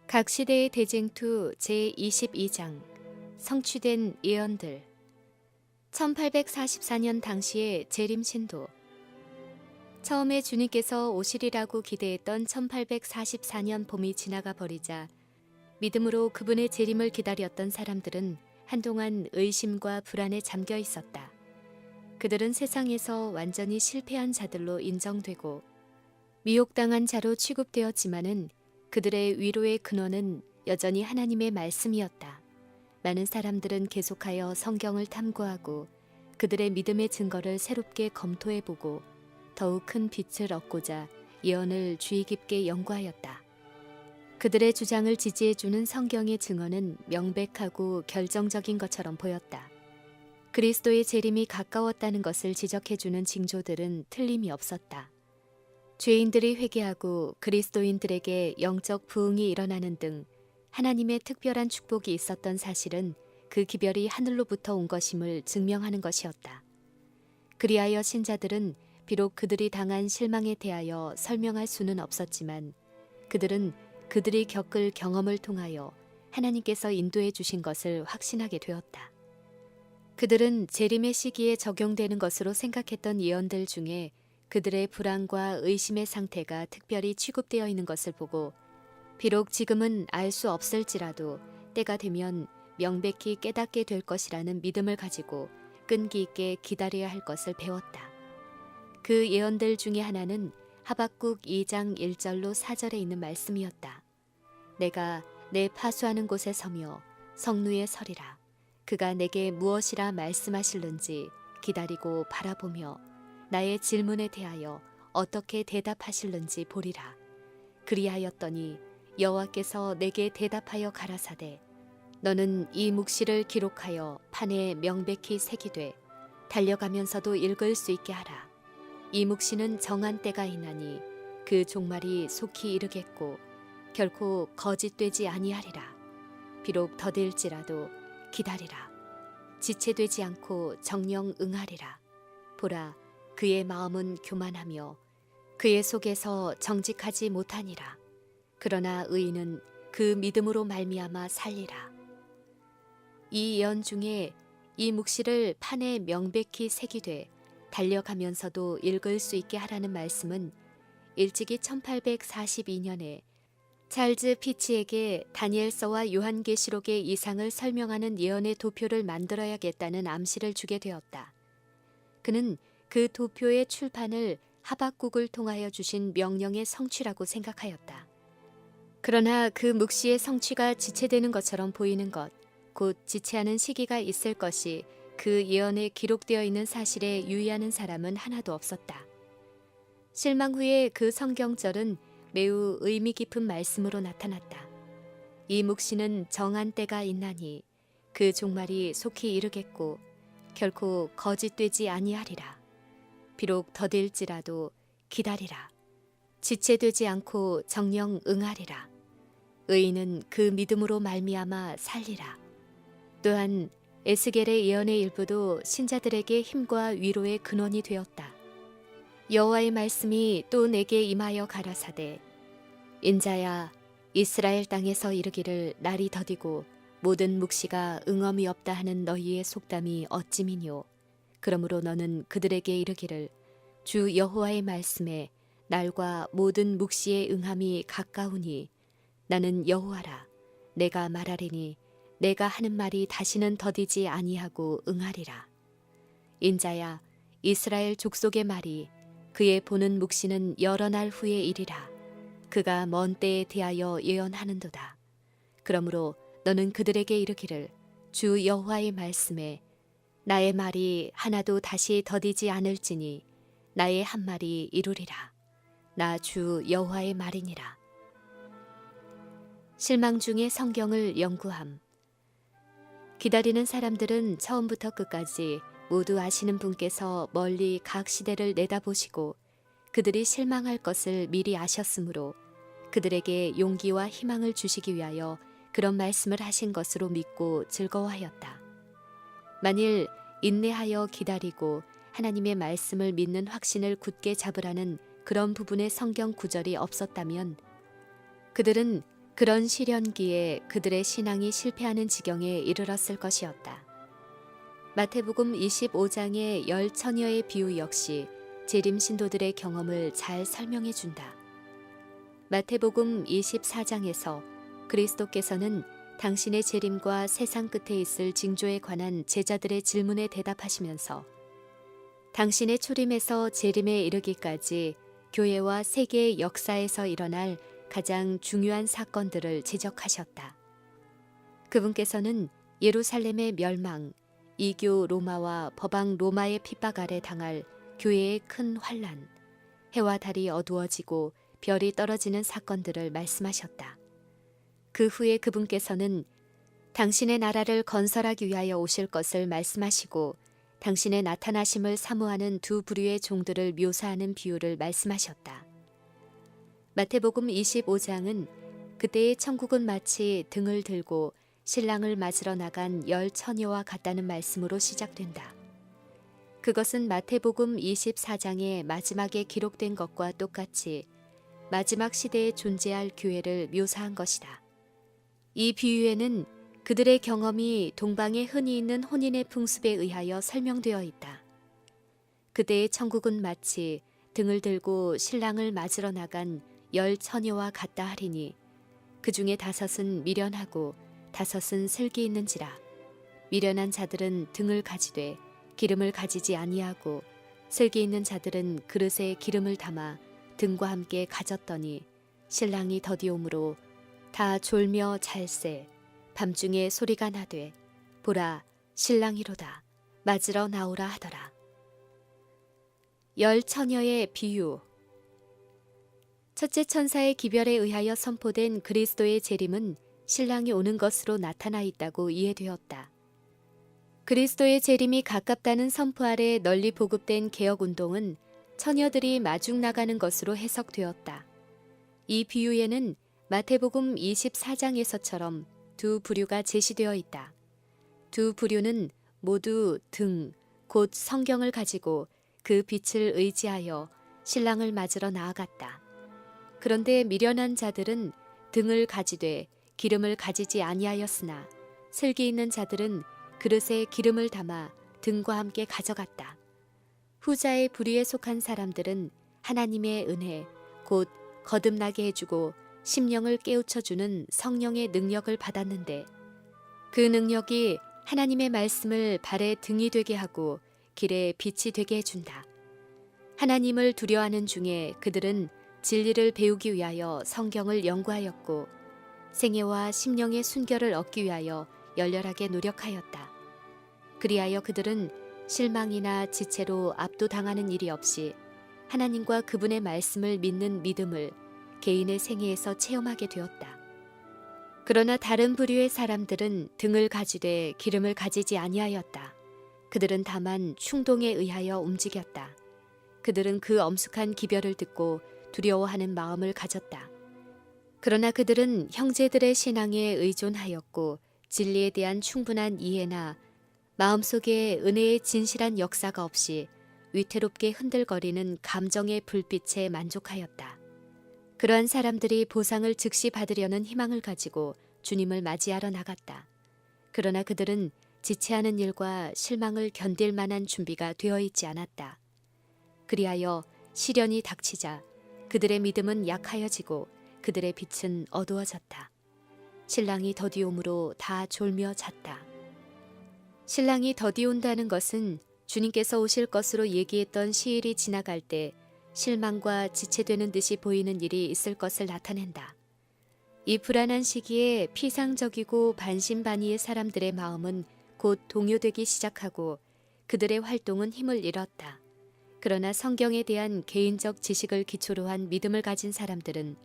각 시대의 대쟁투 제22장 성취된 예언들 1844년 당시의 재림신도 처음에 주님께서 오시리라고 기대했던 1844년 봄이 지나가 버리자 믿음으로 그분의 재림을 기다렸던 사람들은 한동안 의심과 불안에 잠겨 있었다. 그들은 세상에서 완전히 실패한 자들로 인정되고 미혹당한 자로 취급되었지만은 그들의 위로의 근원은 여전히 하나님의 말씀이었다. 많은 사람들은 계속하여 성경을 탐구하고 그들의 믿음의 증거를 새롭게 검토해보고 더욱 큰 빛을 얻고자 예언을 주의 깊게 연구하였다. 그들의 주장을 지지해주는 성경의 증언은 명백하고 결정적인 것처럼 보였다. 그리스도의 재림이 가까웠다는 것을 지적해주는 징조들은 틀림이 없었다. 죄인들이 회개하고 그리스도인들에게 영적 부흥이 일어나는 등 하나님의 특별한 축복이 있었던 사실은 그 기별이 하늘로부터 온 것임을 증명하는 것이었다. 그리하여 신자들은 비록 그들이 당한 실망에 대하여 설명할 수는 없었지만 그들은 그들이 겪을 경험을 통하여 하나님께서 인도해 주신 것을 확신하게 되었다. 그들은 재림의 시기에 적용되는 것으로 생각했던 예언들 중에 그들의 불안과 의심의 상태가 특별히 취급되어 있는 것을 보고 비록 지금은 알 수 없을지라도 때가 되면 명백히 깨닫게 될 것이라는 믿음을 가지고 끈기 있게 기다려야 할 것을 배웠다. 그 예언들 중에 하나는 하박국 2장 1절로 4절에 있는 말씀이었다. 내가 내 파수하는 곳에 서며 성루에 서리라. 그가 내게 무엇이라 말씀하실는지 기다리고 바라보며 나의 질문에 대하여 어떻게 대답하실는지 보리라. 그리하였더니 여호와께서 내게 대답하여 가라사대 너는 이 묵시를 기록하여 판에 명백히 새기되 달려가면서도 읽을 수 있게 하라. 이 묵시는 정한 때가 있나니 그 종말이 속히 이르겠고 결코 거짓되지 아니하리라. 비록 더딜지라도 기다리라. 지체되지 않고 정령 응하리라. 보라 그의 마음은 교만하며 그의 속에서 정직하지 못하니라. 그러나 의인은 그 믿음으로 말미암아 살리라. 이 예언 중에 이 묵시를 판에 명백히 새기되 달려가면서도 읽을 수 있게 하라는 말씀은 일찍이 1842년에 찰즈 피치에게 다니엘서와 요한계시록의 이상을 설명하는 예언의 도표를 만들어야겠다는 암시를 주게 되었다. 그는 그 도표의 출판을 하박국을 통하여 주신 명령의 성취라고 생각하였다. 그러나 그 묵시의 성취가 지체되는 것처럼 보이는 것, 곧 지체하는 시기가 있을 것이 그 예언에 기록되어 있는 사실에 유의하는 사람은 하나도 없었다. 실망 후에 그 성경절은 매우 의미 깊은 말씀으로 나타났다. 이 묵시는 정한 때가 있나니 그 종말이 속히 이르겠고 결코 거짓되지 아니하리라. 비록 더딜지라도 기다리라. 지체되지 않고 정령 응하리라. 의인은 그 믿음으로 말미암아 살리라. 또한 에스겔의 예언의 일부도 신자들에게 힘과 위로의 근원이 되었다. 여호와의 말씀이 또 내게 임하여 가라사대 인자야 이스라엘 땅에서 이르기를 날이 더디고 모든 묵시가 응엄이 없다 하는 너희의 속담이 어찌미뇨. 그러므로 너는 그들에게 이르기를 주 여호와의 말씀에 날과 모든 묵시의 응함이 가까우니 나는 여호와라. 내가 말하리니 내가 하는 말이 다시는 더디지 아니하고 응하리라. 인자야 이스라엘 족속의 말이 그의 보는 묵시는 여러 날 후의 일이라. 그가 먼 때에 대하여 예언하는도다. 그러므로 너는 그들에게 이르기를 주 여호와의 말씀에 나의 말이 하나도 다시 더디지 않을지니 나의 한 말이 이루리라. 나 주 여호와의 말이니라. 실망 중에 성경을 연구함. 기다리는 사람들은 처음부터 끝까지 모두 아시는 분께서 멀리 각 시대를 내다보시고 그들이 실망할 것을 미리 아셨으므로 그들에게 용기와 희망을 주시기 위하여 그런 말씀을 하신 것으로 믿고 즐거워하였다. 만일 인내하여 기다리고 하나님의 말씀을 믿는 확신을 굳게 잡으라는 그런 부분의 성경 구절이 없었다면 그들은 그런 시련기에 그들의 신앙이 실패하는 지경에 이르렀을 것이었다. 마태복음 25장의 열 처녀의 비유 역시 재림 신도들의 경험을 잘 설명해 준다. 마태복음 24장에서 그리스도께서는 당신의 재림과 세상 끝에 있을 징조에 관한 제자들의 질문에 대답하시면서 당신의 초림에서 재림에 이르기까지 교회와 세계의 역사에서 일어날 가장 중요한 사건들을 지적하셨다. 그분께서는 예루살렘의 멸망, 이교 로마와 법왕 로마의 핍박 아래 당할 교회의 큰 환란, 해와 달이 어두워지고 별이 떨어지는 사건들을 말씀하셨다. 그 후에 그분께서는 당신의 나라를 건설하기 위하여 오실 것을 말씀하시고 당신의 나타나심을 사모하는 두 부류의 종들을 묘사하는 비유를 말씀하셨다. 마태복음 25장은 그때의 천국은 마치 등을 들고 신랑을 맞으러 나간 열 처녀와 같다는 말씀으로 시작된다. 그것은 마태복음 24장의 마지막에 기록된 것과 똑같이 마지막 시대에 존재할 교회를 묘사한 것이다. 이 비유에는 그들의 경험이 동방에 흔히 있는 혼인의 풍습에 의하여 설명되어 있다. 그때의 천국은 마치 등을 들고 신랑을 맞으러 나간 열 처녀와 같다 하리니 그 중에 5은 미련하고 5은 슬기 있는지라. 미련한 자들은 등을 가지되 기름을 가지지 아니하고 슬기 있는 자들은 그릇에 기름을 담아 등과 함께 가졌더니 신랑이 더디오므로 다 졸며 잘새 밤중에 소리가 나되 보라 신랑이로다 맞으러 나오라 하더라. 열 처녀의 비유. 첫째 천사의 기별에 의하여 선포된 그리스도의 재림은 신랑이 오는 것으로 나타나 있다고 이해되었다. 그리스도의 재림이 가깝다는 선포 아래 널리 보급된 개혁운동은 처녀들이 마중 나가는 것으로 해석되었다. 이 비유에는 마태복음 24장에서처럼 두 부류가 제시되어 있다. 두 부류는 모두 등, 곧 성경을 가지고 그 빛을 의지하여 신랑을 맞으러 나아갔다. 그런데 미련한 자들은 등을 가지되 기름을 가지지 아니하였으나 슬기 있는 자들은 그릇에 기름을 담아 등과 함께 가져갔다. 후자의 부류에 속한 사람들은 하나님의 은혜, 곧 거듭나게 해주고 심령을 깨우쳐주는 성령의 능력을 받았는데 그 능력이 하나님의 말씀을 발에 등이 되게 하고 길에 빛이 되게 해준다. 하나님을 두려워하는 중에 그들은 진리를 배우기 위하여 성경을 연구하였고 생애와 심령의 순결을 얻기 위하여 열렬하게 노력하였다. 그리하여 그들은 실망이나 지체로 압도당하는 일이 없이 하나님과 그분의 말씀을 믿는 믿음을 개인의 생애에서 체험하게 되었다. 그러나 다른 부류의 사람들은 등을 가지되 기름을 가지지 아니하였다. 그들은 다만 충동에 의하여 움직였다. 그들은 그 엄숙한 기별을 듣고 두려워하는 마음을 가졌다. 그러나 그들은 형제들의 신앙에 의존하였고 진리에 대한 충분한 이해나 마음속에 은혜의 진실한 역사가 없이 위태롭게 흔들거리는 감정의 불빛에 만족하였다. 그러한 사람들이 보상을 즉시 받으려는 희망을 가지고 주님을 맞이하러 나갔다. 그러나 그들은 지체하는 일과 실망을 견딜 만한 준비가 되어 있지 않았다. 그리하여 시련이 닥치자 그들의 믿음은 약하여지고 그들의 빛은 어두워졌다. 신랑이 더디옴으로 다 졸며 잤다. 신랑이 더디온다는 것은 주님께서 오실 것으로 얘기했던 시일이 지나갈 때 실망과 지체되는 듯이 보이는 일이 있을 것을 나타낸다. 이 불안한 시기에 피상적이고 반신반의의 사람들의 마음은 곧 동요되기 시작하고 그들의 활동은 힘을 잃었다. 그러나 성경에 대한 개인적 지식을 기초로 한 믿음을 가진 사람들은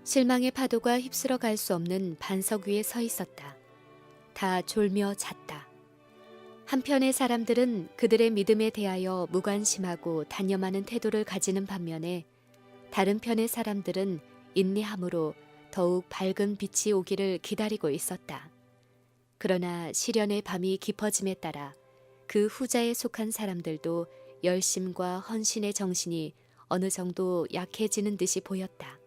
실망의 파도가 휩쓸어 갈 수 없는 반석 위에 서 있었다. 다 졸며 잤다. 한편의 사람들은 그들의 믿음에 대하여 무관심하고 단념하는 태도를 가지는 반면에 다른 편의 사람들은 인내함으로 더욱 밝은 빛이 오기를 기다리고 있었다. 그러나 시련의 밤이 깊어짐에 따라 그 후자에 속한 사람들도 열심과 헌신의 정신이 어느 정도 약해지는 듯이 보였다.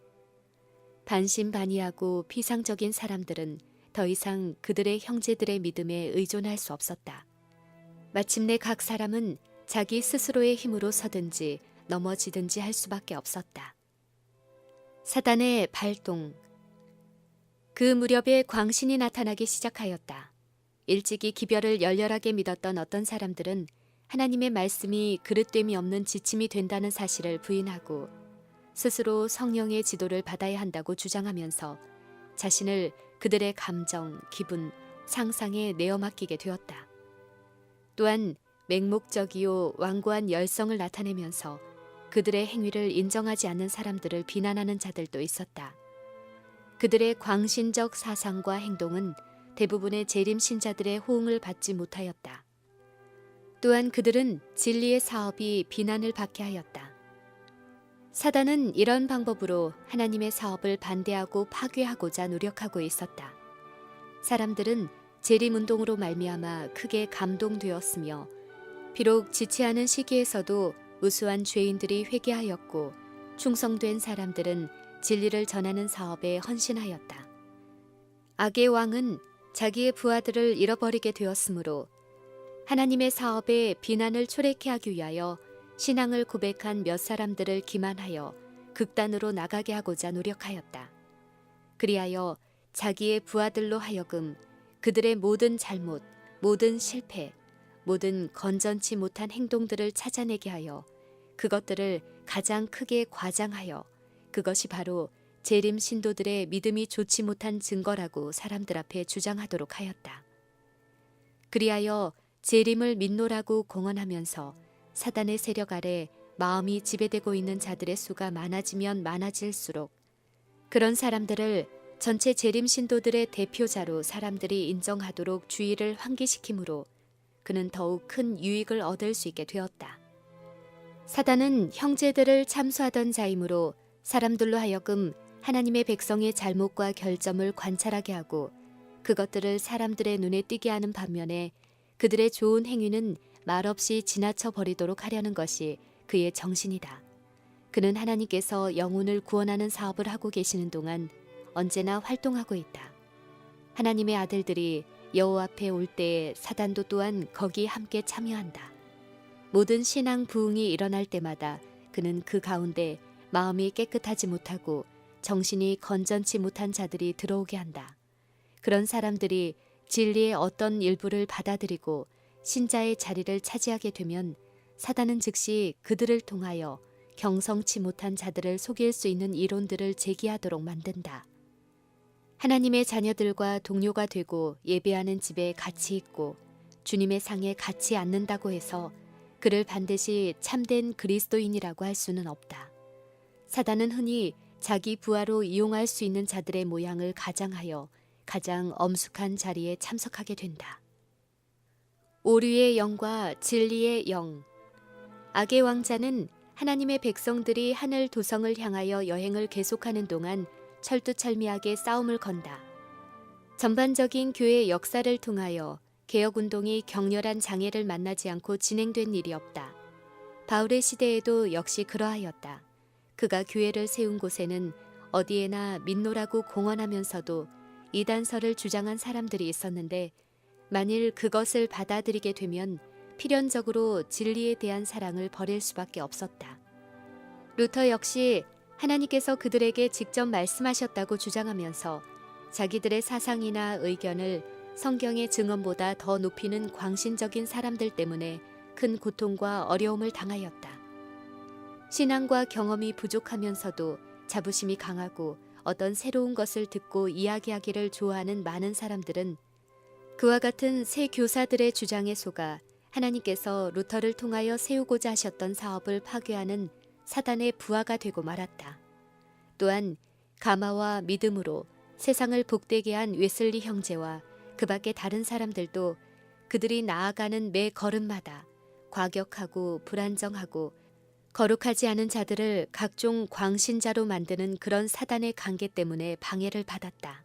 반신반의하고 피상적인 사람들은 더 이상 그들의 형제들의 믿음에 의존할 수 없었다. 마침내 각 사람은 자기 스스로의 힘으로 서든지 넘어지든지 할 수밖에 없었다. 사단의 발동. 그 무렵에 광신이 나타나기 시작하였다. 일찍이 기별을 열렬하게 믿었던 어떤 사람들은 하나님의 말씀이 그릇됨이 없는 지침이 된다는 사실을 부인하고 스스로 성령의 지도를 받아야 한다고 주장하면서 자신을 그들의 감정, 기분, 상상에 내어 맡기게 되었다. 또한 맹목적이요 완고한 열성을 나타내면서 그들의 행위를 인정하지 않는 사람들을 비난하는 자들도 있었다. 그들의 광신적 사상과 행동은 대부분의 재림 신자들의 호응을 받지 못하였다. 또한 그들은 진리의 사업이 비난을 받게 하였다. 사단은 이런 방법으로 하나님의 사업을 반대하고 파괴하고자 노력하고 있었다. 사람들은 재림운동으로 말미암아 크게 감동되었으며 비록 지체하는 시기에서도 무수한 죄인들이 회개하였고 충성된 사람들은 진리를 전하는 사업에 헌신하였다. 악의 왕은 자기의 부하들을 잃어버리게 되었으므로 하나님의 사업에 비난을 초래케 하기 위하여 신앙을 고백한 몇 사람들을 기만하여 극단으로 나가게 하고자 노력하였다. 그리하여 자기의 부하들로 하여금 그들의 모든 잘못, 모든 실패, 모든 건전치 못한 행동들을 찾아내게 하여 그것들을 가장 크게 과장하여 그것이 바로 재림 신도들의 믿음이 좋지 못한 증거라고 사람들 앞에 주장하도록 하였다. 그리하여 재림을 믿노라고 공언하면서 사단의 세력 아래 마음이 지배되고 있는 자들의 수가 많아지면 많아질수록 그런 사람들을 전체 재림 신도들의 대표자로 사람들이 인정하도록 주의를 환기시키므로 그는 더욱 큰 유익을 얻을 수 있게 되었다. 사단은 형제들을 참수하던 자이므로 사람들로 하여금 하나님의 백성의 잘못과 결점을 관찰하게 하고 그것들을 사람들의 눈에 띄게 하는 반면에 그들의 좋은 행위는 말없이 지나쳐 버리도록 하려는 것이 그의 정신이다. 그는 하나님께서 영혼을 구원하는 사업을 하고 계시는 동안 언제나 활동하고 있다. 하나님의 아들들이 여호와 앞에 올 때에 사단도 또한 거기 함께 참여한다. 모든 신앙 부흥이 일어날 때마다 그는 그 가운데 마음이 깨끗하지 못하고 정신이 건전치 못한 자들이 들어오게 한다. 그런 사람들이 진리의 어떤 일부를 받아들이고 신자의 자리를 차지하게 되면 사단은 즉시 그들을 통하여 경성치 못한 자들을 속일 수 있는 이론들을 제기하도록 만든다. 하나님의 자녀들과 동료가 되고 예배하는 집에 같이 있고 주님의 상에 같이 앉는다고 해서 그를 반드시 참된 그리스도인이라고 할 수는 없다. 사단은 흔히 자기 부하로 이용할 수 있는 자들의 모양을 가장하여 가장 엄숙한 자리에 참석하게 된다. 오류의 영과 진리의 영. 악의 왕자는 하나님의 백성들이 하늘 도성을 향하여 여행을 계속하는 동안 철두철미하게 싸움을 건다. 전반적인 교회 역사를 통하여 개혁운동이 격렬한 장애를 만나지 않고 진행된 일이 없다. 바울의 시대에도 역시 그러하였다. 그가 교회를 세운 곳에는 어디에나 믿노라고 공언하면서도 이단설을 주장한 사람들이 있었는데 만일 그것을 받아들이게 되면 필연적으로 진리에 대한 사랑을 버릴 수밖에 없었다. 루터 역시 하나님께서 그들에게 직접 말씀하셨다고 주장하면서 자기들의 사상이나 의견을 성경의 증언보다 더 높이는 광신적인 사람들 때문에 큰 고통과 어려움을 당하였다. 신앙과 경험이 부족하면서도 자부심이 강하고 어떤 새로운 것을 듣고 이야기하기를 좋아하는 많은 사람들은 그와 같은 새 교사들의 주장에 속아 하나님께서 루터를 통하여 세우고자 하셨던 사업을 파괴하는 사단의 부하가 되고 말았다. 또한 가마와 믿음으로 세상을 복되게 한 웨슬리 형제와 그 밖의 다른 사람들도 그들이 나아가는 매 걸음마다 과격하고 불안정하고 거룩하지 않은 자들을 각종 광신자로 만드는 그런 사단의 관계 때문에 방해를 받았다.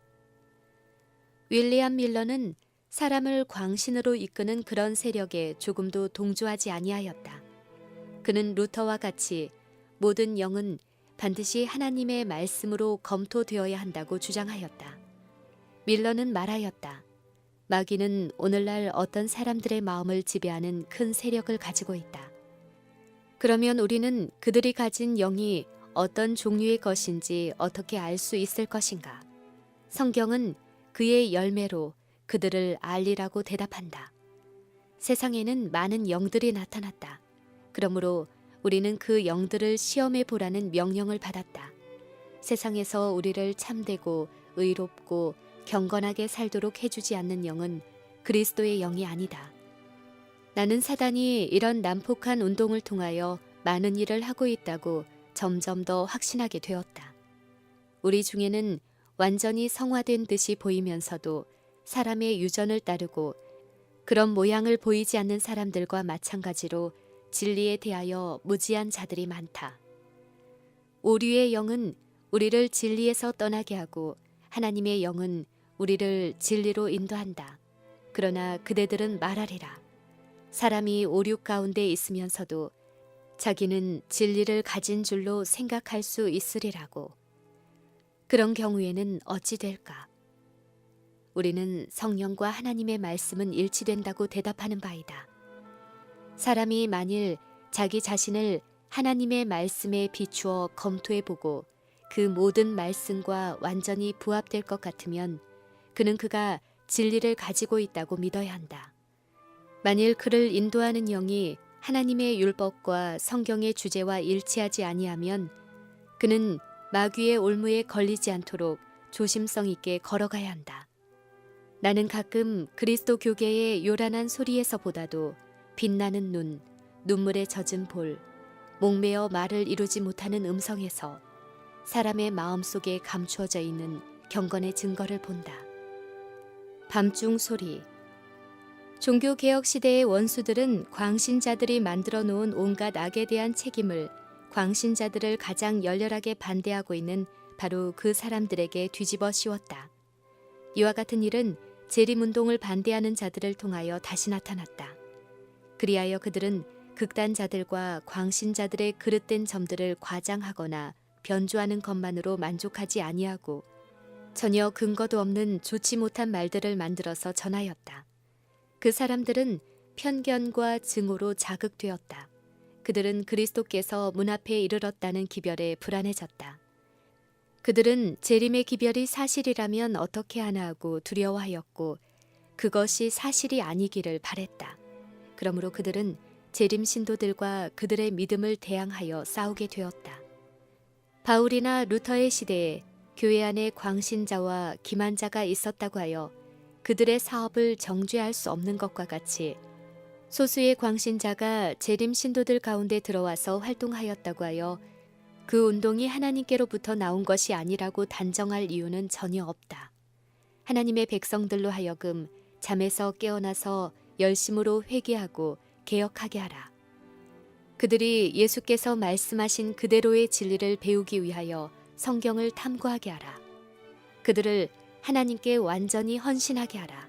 윌리엄 밀러는 사람을 광신으로 이끄는 그런 세력에 조금도 동조하지 아니하였다. 그는 루터와 같이 모든 영은 반드시 하나님의 말씀으로 검토되어야 한다고 주장하였다. 밀러는 말하였다. 마귀는 오늘날 어떤 사람들의 마음을 지배하는 큰 세력을 가지고 있다. 그러면 우리는 그들이 가진 영이 어떤 종류의 것인지 어떻게 알 수 있을 것인가? 성경은 그의 열매로 그들을 알리라고 대답한다. 세상에는 많은 영들이 나타났다. 그러므로 우리는 그 영들을 시험해 보라는 명령을 받았다. 세상에서 우리를 참되고 의롭고 경건하게 살도록 해주지 않는 영은 그리스도의 영이 아니다. 나는 사단이 이런 난폭한 운동을 통하여 많은 일을 하고 있다고 점점 더 확신하게 되었다. 우리 중에는 완전히 성화된 듯이 보이면서도 사람의 유전을 따르고 그런 모양을 보이지 않는 사람들과 마찬가지로 진리에 대하여 무지한 자들이 많다. 오류의 영은 우리를 진리에서 떠나게 하고 하나님의 영은 우리를 진리로 인도한다. 그러나 그대들은 말하리라. 사람이 오류 가운데 있으면서도 자기는 진리를 가진 줄로 생각할 수 있으리라고. 그런 경우에는 어찌 될까? 우리는 성령과 하나님의 말씀은 일치된다고 대답하는 바이다. 사람이 만일 자기 자신을 하나님의 말씀에 비추어 검토해보고 그 모든 말씀과 완전히 부합될 것 같으면 그는 그가 진리를 가지고 있다고 믿어야 한다. 만일 그를 인도하는 영이 하나님의 율법과 성경의 주제와 일치하지 아니하면 그는 마귀의 올무에 걸리지 않도록 조심성 있게 걸어가야 한다. 나는 가끔 그리스도 교계의 요란한 소리에서보다도 빛나는 눈, 눈물에 젖은 볼, 목매어 말을 이루지 못하는 음성에서 사람의 마음속에 감추어져 있는 경건의 증거를 본다. 밤중 소리. 종교개혁 시대의 원수들은 광신자들이 만들어 놓은 온갖 악에 대한 책임을 광신자들을 가장 열렬하게 반대하고 있는 바로 그 사람들에게 뒤집어 씌웠다. 이와 같은 일은 재림운동을 반대하는 자들을 통하여 다시 나타났다. 그리하여 그들은 극단자들과 광신자들의 그릇된 점들을 과장하거나 변조하는 것만으로 만족하지 아니하고 전혀 근거도 없는 좋지 못한 말들을 만들어서 전하였다. 그 사람들은 편견과 증오로 자극되었다. 그들은 그리스도께서 문 앞에 이르렀다는 기별에 불안해졌다. 그들은 재림의 기별이 사실이라면 어떻게 하나 하고 두려워하였고 그것이 사실이 아니기를 바랬다. 그러므로 그들은 재림 신도들과 그들의 믿음을 대항하여 싸우게 되었다. 바울이나 루터의 시대에 교회 안에 광신자와 기만자가 있었다고 하여 그들의 사업을 정죄할 수 없는 것과 같이 소수의 광신자가 재림 신도들 가운데 들어와서 활동하였다고 하여 그 운동이 하나님께로부터 나온 것이 아니라고 단정할 이유는 전혀 없다. 하나님의 백성들로 하여금 잠에서 깨어나서 열심으로 회개하고 개혁하게 하라. 그들이 예수께서 말씀하신 그대로의 진리를 배우기 위하여 성경을 탐구하게 하라. 그들을 하나님께 완전히 헌신하게 하라.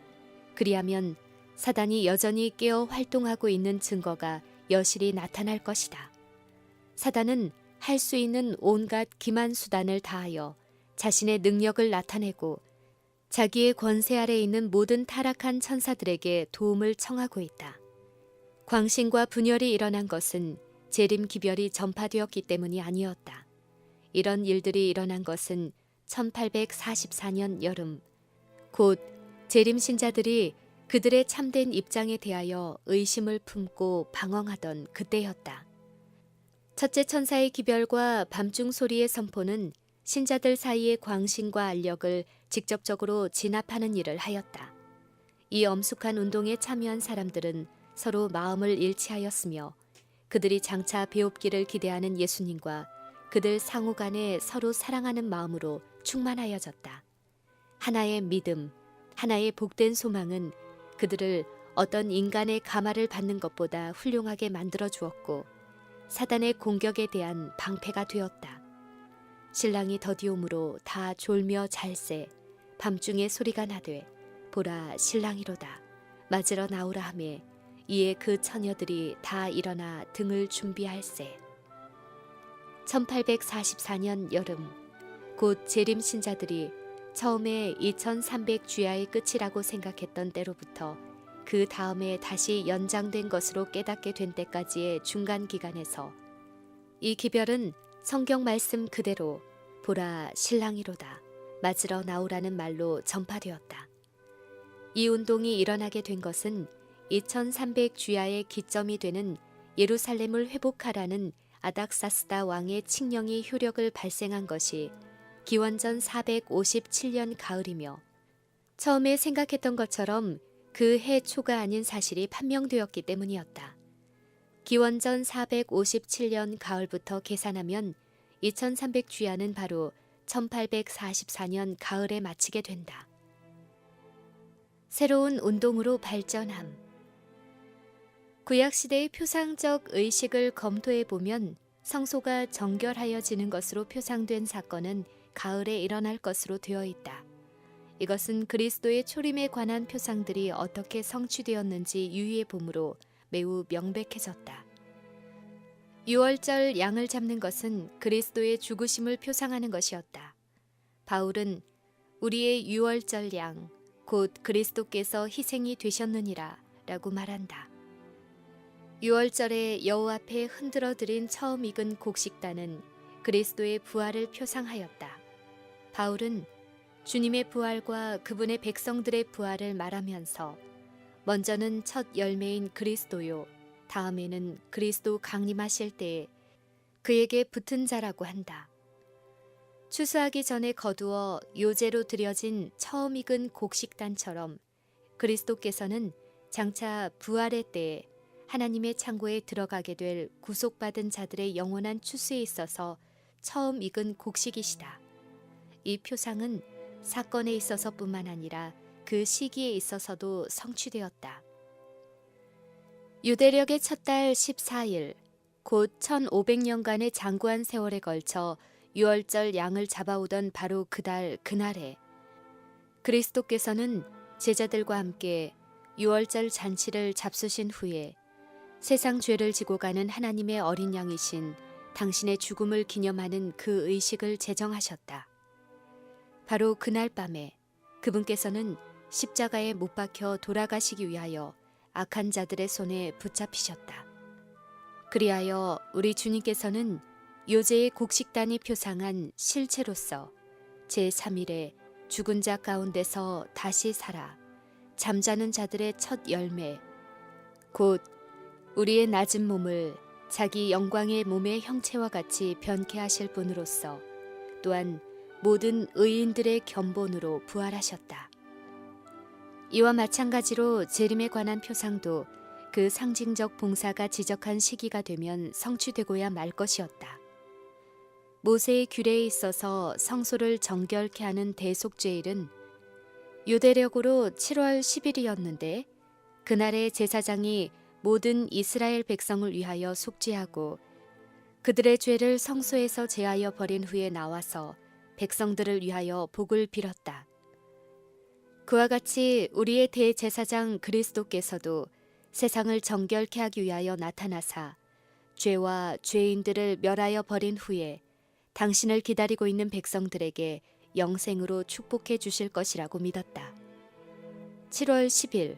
그리하면 사단이 여전히 깨어 활동하고 있는 증거가 여실히 나타날 것이다. 사단은 할 수 있는 온갖 기만 수단을 다하여 자신의 능력을 나타내고 자기의 권세 아래 있는 모든 타락한 천사들에게 도움을 청하고 있다. 광신과 분열이 일어난 것은 재림 기별이 전파되었기 때문이 아니었다. 이런 일들이 일어난 것은 1844년 여름, 곧 재림 신자들이 그들의 참된 입장에 대하여 의심을 품고 방황하던 그때였다. 첫째 천사의 기별과 밤중 소리의 선포는 신자들 사이의 광신과 알력을 직접적으로 진압하는 일을 하였다. 이 엄숙한 운동에 참여한 사람들은 서로 마음을 일치하였으며 그들이 장차 배웁기를 기대하는 예수님과 그들 상호 간에 서로 사랑하는 마음으로 충만하여졌다. 하나의 믿음, 하나의 복된 소망은 그들을 어떤 인간의 감화를 받는 것보다 훌륭하게 만들어 주었고 사단의 공격에 대한 방패가 되었다. 신랑이 더디옴으로 다 졸며 잘새 밤중에 소리가 나되 보라 신랑이로다 맞으러 나오라 하매 이에 그 처녀들이 다 일어나 등을 준비할세. 1844년 여름, 곧 재림 신자들이 처음에 2300 주야의 끝이라고 생각했던 때로부터 그 다음에 다시 연장된 것으로 깨닫게 된 때까지의 중간 기간에서 이 기별은 성경 말씀 그대로 보라 신랑이로다 맞으러 나오라는 말로 전파되었다. 이 운동이 일어나게 된 것은 2300 주야의 기점이 되는 예루살렘을 회복하라는 아닥사스다 왕의 칙령이 효력을 발생한 것이 기원전 457년 가을이며 처음에 생각했던 것처럼 그 해 초가 아닌 사실이 판명되었기 때문이었다. 기원전 457년 가을부터 계산하면 2300 주야는 바로 1844년 가을에 마치게 된다. 새로운 운동으로 발전함. 구약시대의 표상적 의식을 검토해보면 성소가 정결하여지는 것으로 표상된 사건은 가을에 일어날 것으로 되어 있다. 이것은 그리스도의 초림에 관한 표상들이 어떻게 성취되었는지 유의해 보므로 매우 명백해졌다. 유월절 양을 잡는 것은 그리스도의 죽으심을 표상하는 것이었다. 바울은 우리의 유월절 양, 곧 그리스도께서 희생이 되셨느니라 라고 말한다. 유월절에 여호와 앞에 흔들어 드린 처음 익은 곡식단은 그리스도의 부활을 표상하였다. 바울은 주님의 부활과 그분의 백성들의 부활을 말하면서 먼저는 첫 열매인 그리스도요, 다음에는 그리스도 강림하실 때에 그에게 붙은 자라고 한다. 추수하기 전에 거두어 요제로 드려진 처음 익은 곡식단처럼 그리스도께서는 장차 부활의 때에 하나님의 창고에 들어가게 될 구속받은 자들의 영원한 추수에 있어서 처음 익은 곡식이시다. 이 표상은 사건에 있어서뿐만 아니라 그 시기에 있어서도 성취되었다. 유대력의 첫 달 14일, 곧 1500년간의 장구한 세월에 걸쳐 유월절 양을 잡아오던 바로 그날에 그리스도께서는 제자들과 함께 유월절 잔치를 잡수신 후에 세상 죄를 지고 가는 하나님의 어린 양이신 당신의 죽음을 기념하는 그 의식을 제정하셨다. 바로 그날 밤에 그분께서는 십자가에 못 박혀 돌아가시기 위하여 악한 자들의 손에 붙잡히셨다. 그리하여 우리 주님께서는 요제의 곡식단이 표상한 실체로서 제3일에 죽은 자 가운데서 다시 살아 잠자는 자들의 첫 열매, 곧 우리의 낮은 몸을 자기 영광의 몸의 형체와 같이 변케 하실 분으로서 또한 모든 의인들의 견본으로 부활하셨다. 이와 마찬가지로 재림에 관한 표상도 그 상징적 봉사가 지적한 시기가 되면 성취되고야 말 것이었다. 모세의 규례에 있어서 성소를 정결케 하는 대속죄일은 유대력으로 7월 10일이었는데 그날의 제사장이 모든 이스라엘 백성을 위하여 속죄하고 그들의 죄를 성소에서 제하여 버린 후에 나와서 백성들을 위하여 복을 빌었다. 그와 같이 우리의 대제사장 그리스도께서도 세상을 정결케 하기 위하여 나타나사 죄와 죄인들을 멸하여 버린 후에 당신을 기다리고 있는 백성들에게 영생으로 축복해 주실 것이라고 믿었다. 7월 10일,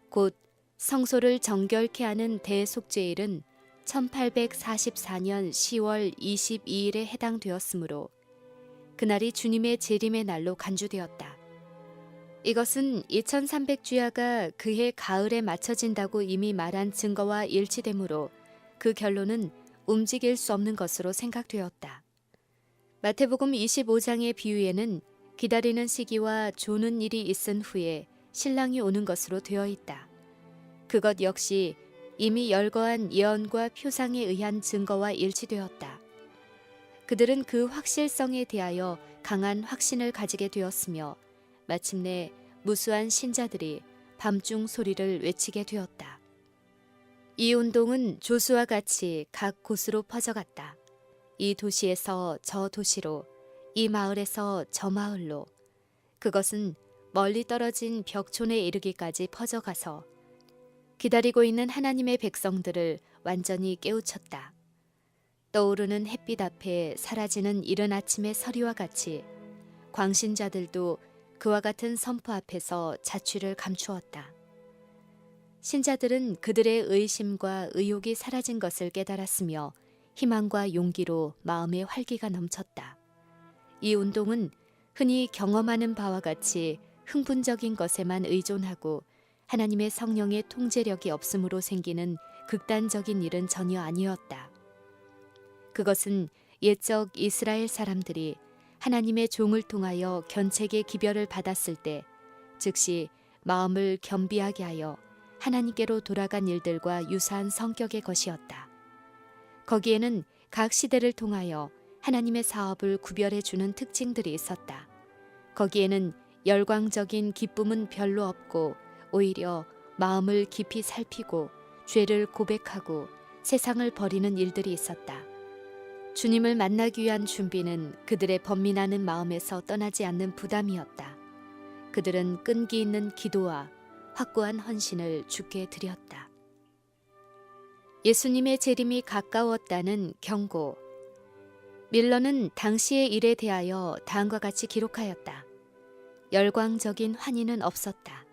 곧 성소를 정결케 하는 대속죄일은 1844년 10월 22일에 해당되었으므로 그날이 주님의 재림의 날로 간주되었다. 이것은 2300주야가 그해 가을에 맞춰진다고 이미 말한 증거와 일치되므로 그 결론은 움직일 수 없는 것으로 생각되었다. 마태복음 25장의 비유에는 기다리는 시기와 조는 일이 있은 후에 신랑이 오는 것으로 되어 있다. 그것 역시 이미 열거한 예언과 표상에 의한 증거와 일치되었다. 그들은 그 확실성에 대하여 강한 확신을 가지게 되었으며 마침내 무수한 신자들이 밤중 소리를 외치게 되었다. 이 운동은 조수와 같이 각 곳으로 퍼져갔다. 이 도시에서 저 도시로, 이 마을에서 저 마을로, 그것은 멀리 떨어진 벽촌에 이르기까지 퍼져가서 기다리고 있는 하나님의 백성들을 완전히 깨우쳤다. 떠오르는 햇빛 앞에 사라지는 이른 아침의 서리와 같이 광신자들도 그와 같은 선포 앞에서 자취를 감추었다. 신자들은 그들의 의심과 의욕이 사라진 것을 깨달았으며 희망과 용기로 마음의 활기가 넘쳤다. 이 운동은 흔히 경험하는 바와 같이 흥분적인 것에만 의존하고 하나님의 성령의 통제력이 없음으로 생기는 극단적인 일은 전혀 아니었다. 그것은 옛적 이스라엘 사람들이 하나님의 종을 통하여 견책의 기별을 받았을 때 즉시 마음을 겸비하게 하여 하나님께로 돌아간 일들과 유사한 성격의 것이었다. 거기에는 각 시대를 통하여 하나님의 사업을 구별해 주는 특징들이 있었다. 거기에는 열광적인 기쁨은 별로 없고 오히려 마음을 깊이 살피고 죄를 고백하고 세상을 버리는 일들이 있었다. 주님을 만나기 위한 준비는 그들의 번민하는 마음에서 떠나지 않는 부담이었다. 그들은 끈기 있는 기도와 확고한 헌신을 주께 드렸다. 예수님의 재림이 가까웠다는 경고. 밀러는 당시의 일에 대하여 다음과 같이 기록하였다. 열광적인 환희는 없었다.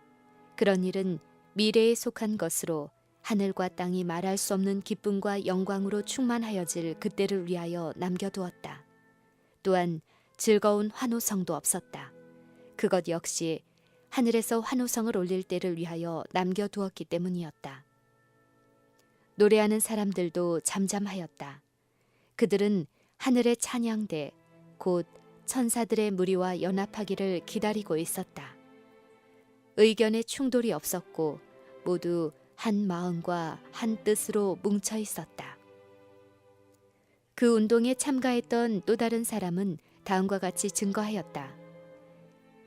그런 일은 미래에 속한 것으로 하늘과 땅이 말할 수 없는 기쁨과 영광으로 충만하여질 그때를 위하여 남겨두었다. 또한 즐거운 환호성도 없었다. 그것 역시 하늘에서 환호성을 올릴 때를 위하여 남겨두었기 때문이었다. 노래하는 사람들도 잠잠하였다. 그들은 하늘의 찬양대, 곧 천사들의 무리와 연합하기를 기다리고 있었다. 의견의 충돌이 없었고 모두 한 마음과 한 뜻으로 뭉쳐 있었다. 그 운동에 참가했던 또 다른 사람은 다음과 같이 증거하였다.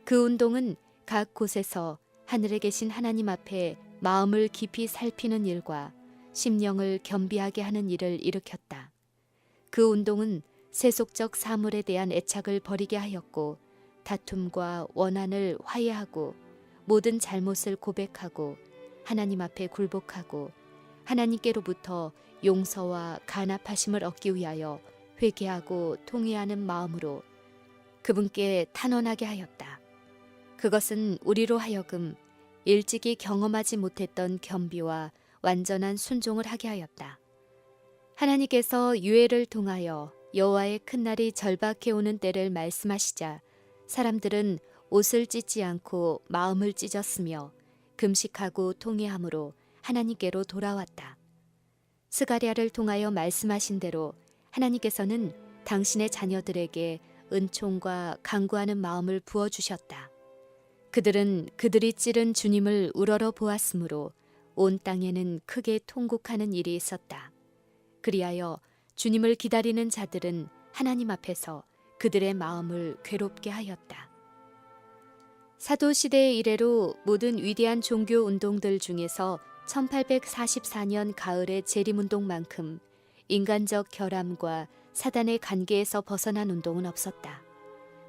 그 운동은 각 곳에서 하늘에 계신 하나님 앞에 마음을 깊이 살피는 일과 심령을 겸비하게 하는 일을 일으켰다. 그 운동은 세속적 사물에 대한 애착을 버리게 하였고 다툼과 원한을 화해하고 모든 잘못을 고백하고 하나님 앞에 굴복하고 하나님께로부터 용서와 간합하심을 얻기 위하여 회개하고 통회하는 마음으로 그분께 탄원하게 하였다. 그것은 우리로 하여금 일찍이 경험하지 못했던 겸비와 완전한 순종을 하게 하였다. 하나님께서 유해를 통하여 여호와의 큰 날이 절박해 오는 때를 말씀하시자 사람들은 옷을 찢지 않고 마음을 찢었으며 금식하고 통회함으로 하나님께로 돌아왔다. 스가랴를 통하여 말씀하신 대로 하나님께서는 당신의 자녀들에게 은총과 간구하는 마음을 부어주셨다. 그들은 그들이 찌른 주님을 우러러 보았으므로 온 땅에는 크게 통곡하는 일이 있었다. 그리하여 주님을 기다리는 자들은 하나님 앞에서 그들의 마음을 괴롭게 하였다. 사도시대의 이래로 모든 위대한 종교 운동들 중에서 1844년 가을의 재림운동만큼 인간적 결함과 사단의 관계에서 벗어난 운동은 없었다.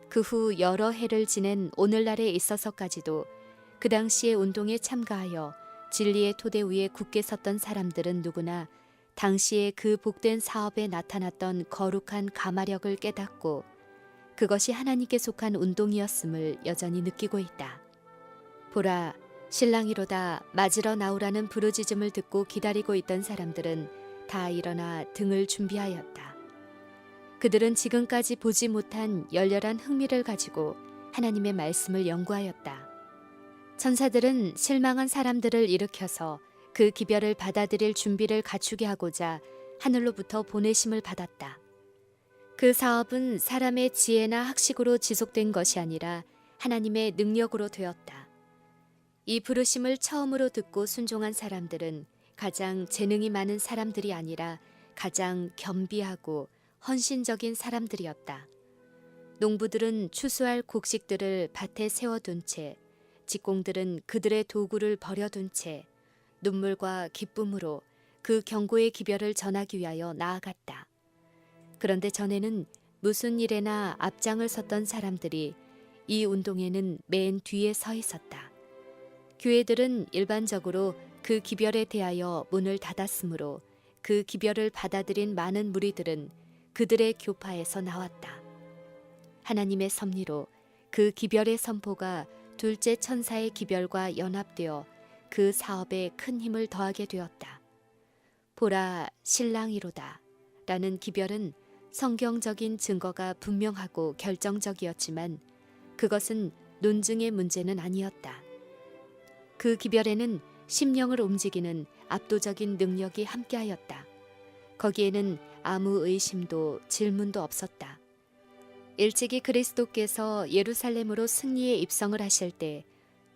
그 후 여러 해를 지낸 오늘날에 있어서까지도 그 당시의 운동에 참가하여 진리의 토대 위에 굳게 섰던 사람들은 누구나 당시에 그 복된 사업에 나타났던 거룩한 가마력을 깨닫고 그것이 하나님께 속한 운동이었음을 여전히 느끼고 있다. 보라, 신랑이로다 맞으러 나오라는 부르짖음을 듣고 기다리고 있던 사람들은 다 일어나 등을 준비하였다. 그들은 지금까지 보지 못한 열렬한 흥미를 가지고 하나님의 말씀을 연구하였다. 천사들은 실망한 사람들을 일으켜서 그 기별을 받아들일 준비를 갖추게 하고자 하늘로부터 보내심을 받았다. 그 사업은 사람의 지혜나 학식으로 지속된 것이 아니라 하나님의 능력으로 되었다. 이 부르심을 처음으로 듣고 순종한 사람들은 가장 재능이 많은 사람들이 아니라 가장 겸비하고 헌신적인 사람들이었다. 농부들은 추수할 곡식들을 밭에 세워둔 채, 직공들은 그들의 도구를 버려둔 채 눈물과 기쁨으로 그 경고의 기별을 전하기 위하여 나아갔다. 그런데 전에는 무슨 일에나 앞장을 섰던 사람들이 이 운동에는 맨 뒤에 서 있었다. 교회들은 일반적으로 그 기별에 대하여 문을 닫았으므로 그 기별을 받아들인 많은 무리들은 그들의 교파에서 나왔다. 하나님의 섭리로 그 기별의 선포가 둘째 천사의 기별과 연합되어 그 사업에 큰 힘을 더하게 되었다. 보라, 신랑이로다 라는 기별은 성경적인 증거가 분명하고 결정적이었지만 그것은 논증의 문제는 아니었다. 그 기별에는 심령을 움직이는 압도적인 능력이 함께하였다. 거기에는 아무 의심도 질문도 없었다. 일찍이 그리스도께서 예루살렘으로 승리에 입성을 하실 때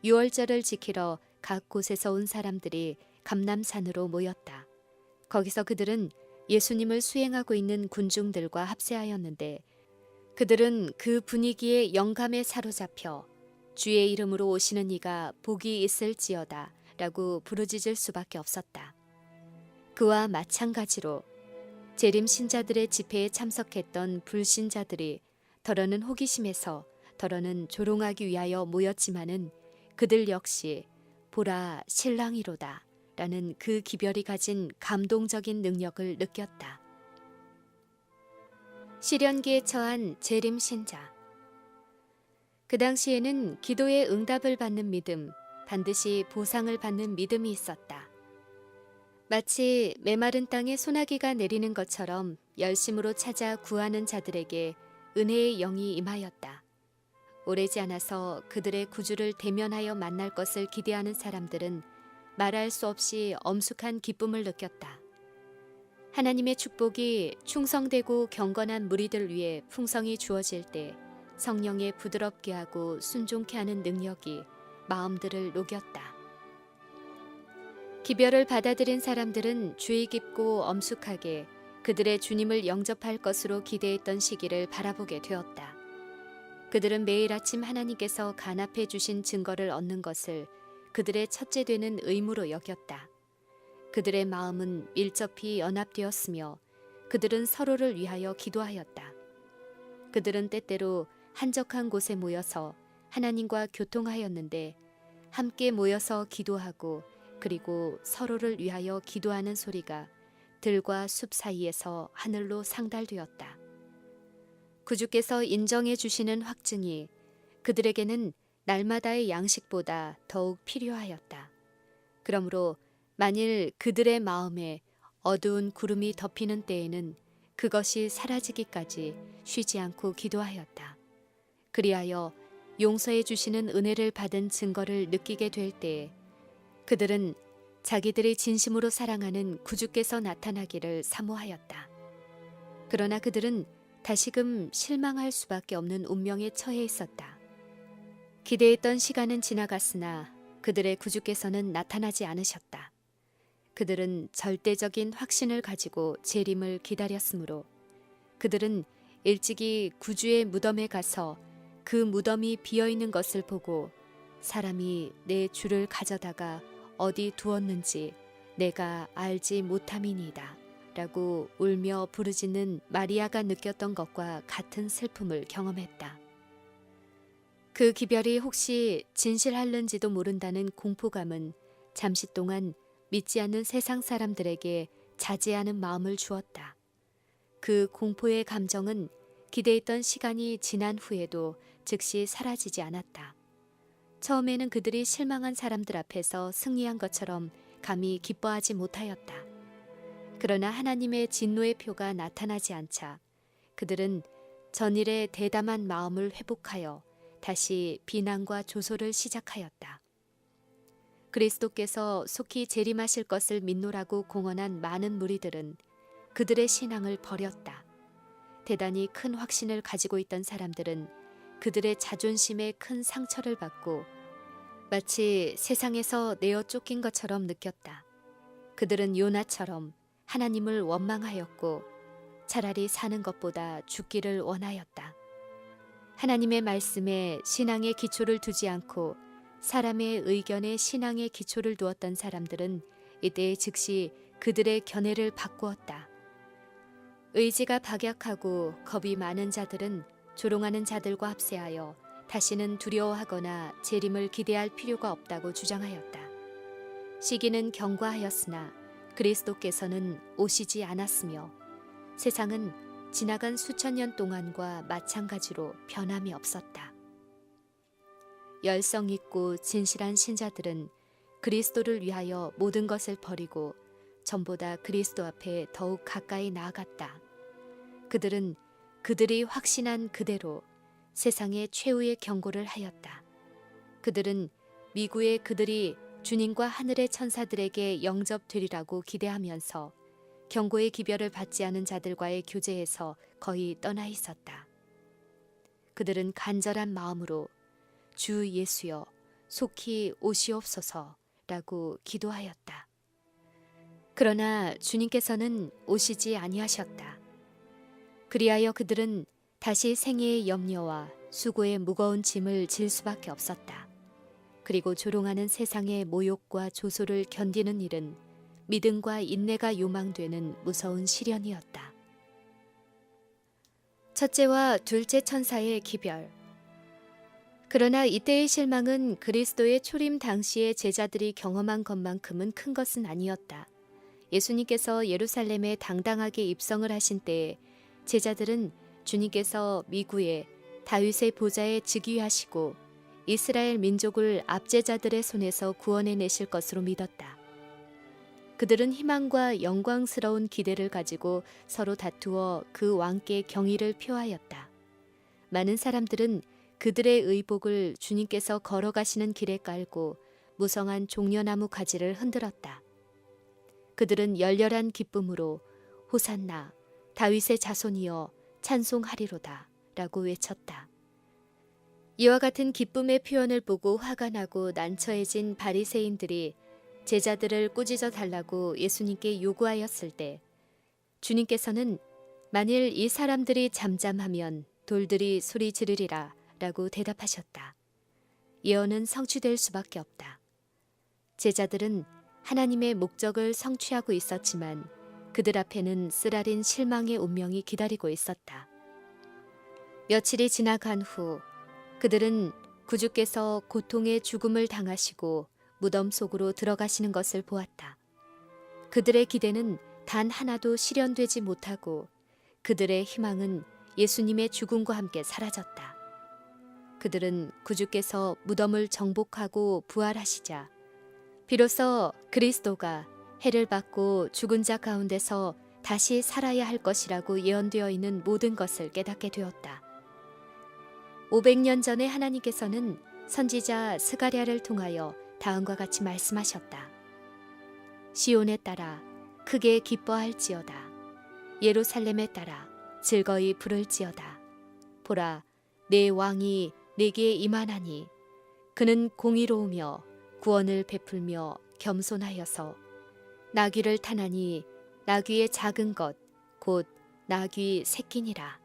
유월절을 지키러 각 곳에서 온 사람들이 감람산으로 모였다. 거기서 그들은 예수님을 수행하고 있는 군중들과 합세하였는데 그들은 그 분위기에 영감에 사로잡혀 주의 이름으로 오시는 이가 복이 있을지어다 라고 부르짖을 수밖에 없었다. 그와 마찬가지로 재림 신자들의 집회에 참석했던 불신자들이 더러는 호기심에서 더러는 조롱하기 위하여 모였지만은 그들 역시 보라 신랑이로다 라는 그 기별이 가진 감동적인 능력을 느꼈다. 시련기에 처한 재림 신자. 그 당시에는 기도의 응답을 받는 믿음, 반드시 보상을 받는 믿음이 있었다. 마치 메마른 땅에 소나기가 내리는 것처럼 열심으로 찾아 구하는 자들에게 은혜의 영이 임하였다. 오래지 않아서 그들의 구주를 대면하여 만날 것을 기대하는 사람들은 말할 수 없이 엄숙한 기쁨을 느꼈다. 하나님의 축복이 충성되고 경건한 무리들 위해 풍성히 주어질 때 성령에 부드럽게 하고 순종케 하는 능력이 마음들을 녹였다. 기별을 받아들인 사람들은 주의 깊고 엄숙하게 그들의 주님을 영접할 것으로 기대했던 시기를 바라보게 되었다. 그들은 매일 아침 하나님께서 간합해 주신 증거를 얻는 것을 그들의 첫째 되는 의무로 여겼다. 그들의 마음은 밀접히 연합되었으며 그들은 서로를 위하여 기도하였다. 그들은 때때로 한적한 곳에 모여서 하나님과 교통하였는데 함께 모여서 기도하고 그리고 서로를 위하여 기도하는 소리가 들과 숲 사이에서 하늘로 상달되었다. 구주께서 인정해 주시는 확증이 그들에게는 날마다의 양식보다 더욱 필요하였다. 그러므로 만일 그들의 마음에 어두운 구름이 덮이는 때에는 그것이 사라지기까지 쉬지 않고 기도하였다. 그리하여 용서해 주시는 은혜를 받은 증거를 느끼게 될 때에 그들은 자기들이 진심으로 사랑하는 구주께서 나타나기를 사모하였다. 그러나 그들은 다시금 실망할 수밖에 없는 운명에 처해 있었다. 기대했던 시간은 지나갔으나 그들의 구주께서는 나타나지 않으셨다. 그들은 절대적인 확신을 가지고 재림을 기다렸으므로 그들은 일찍이 구주의 무덤에 가서 그 무덤이 비어있는 것을 보고 사람이 내 주를 가져다가 어디 두었는지 내가 알지 못함이니이다 라고 울며 부르짖는 마리아가 느꼈던 것과 같은 슬픔을 경험했다. 그 기별이 혹시 진실할는지도 모른다는 공포감은 잠시 동안 믿지 않는 세상 사람들에게 자제하는 마음을 주었다. 그 공포의 감정은 기대했던 시간이 지난 후에도 즉시 사라지지 않았다. 처음에는 그들이 실망한 사람들 앞에서 승리한 것처럼 감히 기뻐하지 못하였다. 그러나 하나님의 진노의 표가 나타나지 않자 그들은 전일의 대담한 마음을 회복하여 다시 비난과 조소를 시작하였다. 그리스도께서 속히 재림하실 것을 믿노라고 공언한 많은 무리들은 그들의 신앙을 버렸다. 대단히 큰 확신을 가지고 있던 사람들은 그들의 자존심에 큰 상처를 받고 마치 세상에서 내어 쫓긴 것처럼 느꼈다. 그들은 요나처럼 하나님을 원망하였고 차라리 사는 것보다 죽기를 원하였다. 하나님의 말씀에 신앙의 기초를 두지 않고 사람의 의견에 신앙의 기초를 두었던 사람들은 이때 즉시 그들의 견해를 바꾸었다. 의지가 박약하고 겁이 많은 자들은 조롱하는 자들과 합세하여 다시는 두려워하거나 재림을 기대할 필요가 없다고 주장하였다. 시기는 경과하였으나 그리스도께서는 오시지 않았으며 세상은 지나간 수천 년 동안과 마찬가지로 변함이 없었다. 열성 있고 진실한 신자들은 그리스도를 위하여 모든 것을 버리고 전보다 그리스도 앞에 더욱 가까이 나아갔다. 그들은 그들이 확신한 그대로 세상의 최후의 경고를 하였다. 그들은 미구에 그들이 주님과 하늘의 천사들에게 영접되리라고 기대하면서 경고의 기별을 받지 않은 자들과의 교제에서 거의 떠나 있었다. 그들은 간절한 마음으로 주 예수여 속히 오시옵소서라고 기도하였다. 그러나 주님께서는 오시지 아니하셨다. 그리하여 그들은 다시 생애의 염려와 수고의 무거운 짐을 질 수밖에 없었다. 그리고 조롱하는 세상의 모욕과 조소를 견디는 일은 믿음과 인내가 요망되는 무서운 시련이었다. 첫째와 둘째 천사의 기별. 그러나 이때의 실망은 그리스도의 초림 당시의 제자들이 경험한 것만큼은 큰 것은 아니었다. 예수님께서 예루살렘에 당당하게 입성을 하신 때에 제자들은 주님께서 미구에 다윗의 보좌에 즉위하시고 이스라엘 민족을 압제자들의 손에서 구원해내실 것으로 믿었다. 그들은 희망과 영광스러운 기대를 가지고 서로 다투어 그 왕께 경의를 표하였다. 많은 사람들은 그들의 의복을 주님께서 걸어가시는 길에 깔고 무성한 종려나무 가지를 흔들었다. 그들은 열렬한 기쁨으로 호산나 다윗의 자손이여 찬송하리로다 라고 외쳤다. 이와 같은 기쁨의 표현을 보고 화가 나고 난처해진 바리새인들이 제자들을 꾸짖어 달라고 예수님께 요구하였을 때 주님께서는 만일 이 사람들이 잠잠하면 돌들이 소리 지르리라 라고 대답하셨다. 예언은 성취될 수밖에 없다. 제자들은 하나님의 목적을 성취하고 있었지만 그들 앞에는 쓰라린 실망의 운명이 기다리고 있었다. 며칠이 지나간 후 그들은 구주께서 고통의 죽음을 당하시고 무덤 속으로 들어가시는 것을 보았다. 그들의 기대는 단 하나도 실현되지 못하고 그들의 희망은 예수님의 죽음과 함께 사라졌다. 그들은 구주께서 무덤을 정복하고 부활하시자 비로소 그리스도가 해를 받고 죽은 자 가운데서 다시 살아야 할 것이라고 예언되어 있는 모든 것을 깨닫게 되었다. 500년 전에 하나님께서는 선지자 스가랴를 통하여 다음과 같이 말씀하셨다. 시온에 따라 크게 기뻐할지어다. 예루살렘에 따라 즐거이 부를지어다. 보라, 내 왕이 내게 임하나니 그는 공의로우며 구원을 베풀며 겸손하여서 나귀를 타나니 나귀의 작은 것 곧 나귀 새끼니라.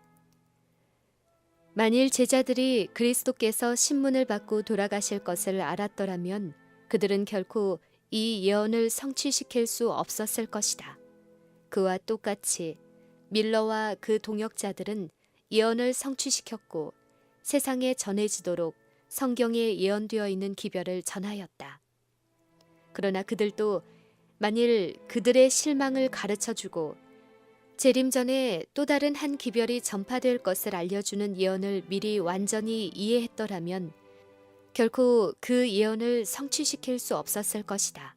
만일 제자들이 그리스도께서 신문을 받고 돌아가실 것을 알았더라면 그들은 결코 이 예언을 성취시킬 수 없었을 것이다. 그와 똑같이 밀러와 그 동역자들은 예언을 성취시켰고 세상에 전해지도록 성경에 예언되어 있는 기별을 전하였다. 그러나 그들도 만일 그들의 실망을 가르쳐주고 재림 전에 또 다른 한 기별이 전파될 것을 알려주는 예언을 미리 완전히 이해했더라면 결코 그 예언을 성취시킬 수 없었을 것이다.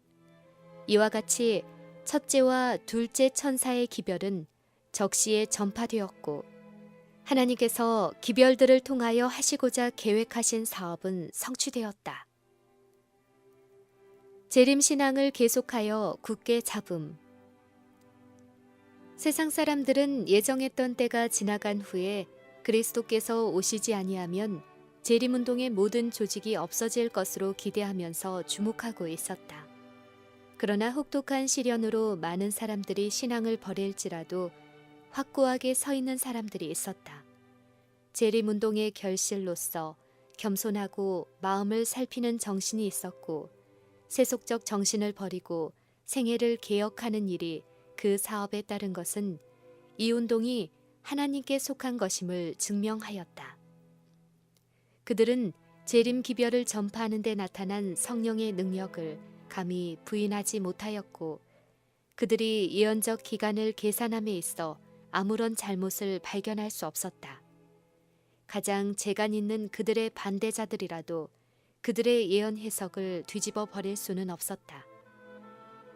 이와 같이 첫째와 둘째 천사의 기별은 적시에 전파되었고 하나님께서 기별들을 통하여 하시고자 계획하신 사업은 성취되었다. 재림신앙을 계속하여 굳게 잡음. 세상 사람들은 예정했던 때가 지나간 후에 그리스도께서 오시지 아니하면 재림운동의 모든 조직이 없어질 것으로 기대하면서 주목하고 있었다. 그러나 혹독한 시련으로 많은 사람들이 신앙을 버릴지라도 확고하게 서 있는 사람들이 있었다. 재림운동의 결실로서 겸손하고 마음을 살피는 정신이 있었고 세속적 정신을 버리고 생애를 개혁하는 일이 그 사업에 따른 것은 이 운동이 하나님께 속한 것임을 증명하였다. 그들은 재림 기별을 전파하는 데 나타난 성령의 능력을 감히 부인하지 못하였고 그들이 예언적 기간을 계산함에 있어 아무런 잘못을 발견할 수 없었다. 가장 재간 있는 그들의 반대자들이라도 그들의 예언 해석을 뒤집어 버릴 수는 없었다.